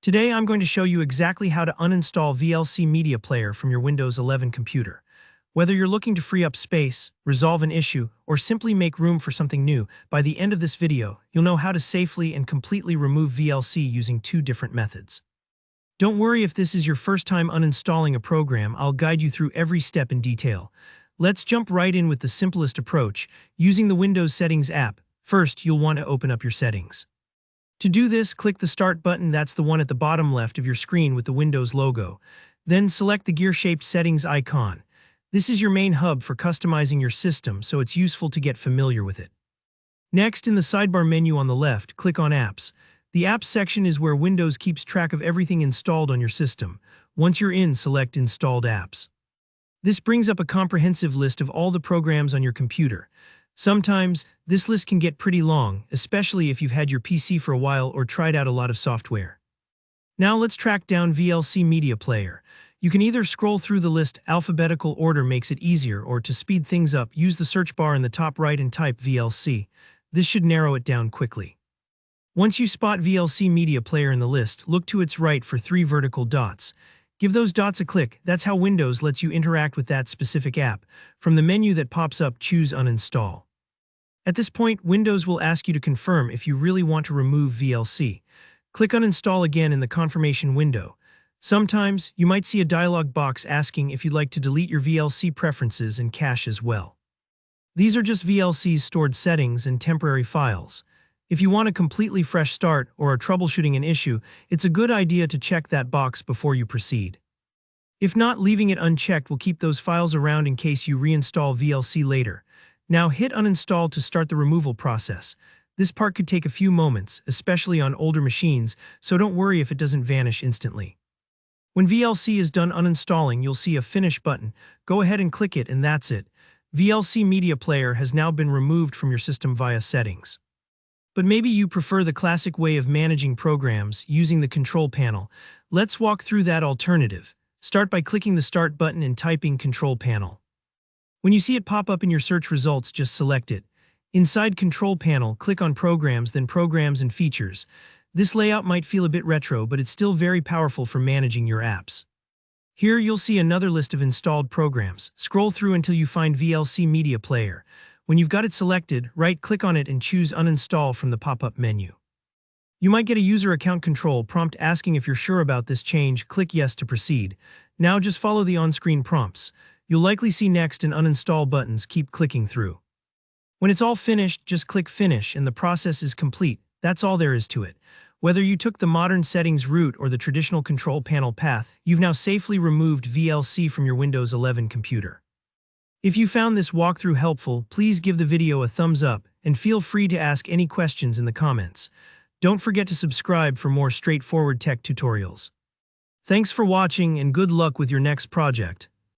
Today I'm going to show you exactly how to uninstall VLC Media Player from your Windows 11 computer. Whether you're looking to free up space, resolve an issue, or simply make room for something new, by the end of this video, you'll know how to safely and completely remove VLC using two different methods. Don't worry if this is your first time uninstalling a program, I'll guide you through every step in detail. Let's jump right in with the simplest approach, using the Windows Settings app. First, you'll want to open up your settings. To do this, click the Start button, that's the one at the bottom left of your screen with the Windows logo. Then select the gear-shaped Settings icon. This is your main hub for customizing your system, so it's useful to get familiar with it. Next, in the sidebar menu on the left, click on Apps. The Apps section is where Windows keeps track of everything installed on your system. Once you're in, select Installed Apps. This brings up a comprehensive list of all the programs on your computer. Sometimes, this list can get pretty long, especially if you've had your PC for a while or tried out a lot of software. Now let's track down VLC Media Player. You can either scroll through the list, alphabetical order makes it easier, or to speed things up, use the search bar in the top right and type VLC. This should narrow it down quickly. Once you spot VLC Media Player in the list, look to its right for 3 vertical dots. Give those dots a click. That's how Windows lets you interact with that specific app. From the menu that pops up, choose Uninstall. At this point, Windows will ask you to confirm if you really want to remove VLC. Click Uninstall again in the confirmation window. Sometimes, you might see a dialog box asking if you'd like to delete your VLC preferences and cache as well. These are just VLC's stored settings and temporary files. If you want a completely fresh start or are troubleshooting an issue, it's a good idea to check that box before you proceed. If not, leaving it unchecked will keep those files around in case you reinstall VLC later. Now hit Uninstall to start the removal process. This part could take a few moments, especially on older machines, so don't worry if it doesn't vanish instantly. When VLC is done uninstalling, you'll see a Finish button. Go ahead and click it, and that's it. VLC Media Player has now been removed from your system via settings. But maybe you prefer the classic way of managing programs, using the control panel. Let's walk through that alternative. Start by clicking the Start button and typing Control Panel. When you see it pop up in your search results, just select it. Inside Control Panel, click on Programs, then Programs and Features. This layout might feel a bit retro, but it's still very powerful for managing your apps. Here you'll see another list of installed programs. Scroll through until you find VLC Media Player. When you've got it selected, right-click on it and choose Uninstall from the pop-up menu. You might get a user account control prompt asking if you're sure about this change. Click Yes to proceed. Now just follow the on-screen prompts. You'll likely see Next and Uninstall buttons. Keep clicking through. When it's all finished, just click Finish and the process is complete. That's all there is to it. Whether you took the modern settings route or the traditional control panel path, you've now safely removed VLC from your Windows 11 computer. If you found this walkthrough helpful, please give the video a thumbs up and feel free to ask any questions in the comments. Don't forget to subscribe for more straightforward tech tutorials. Thanks for watching and good luck with your next project.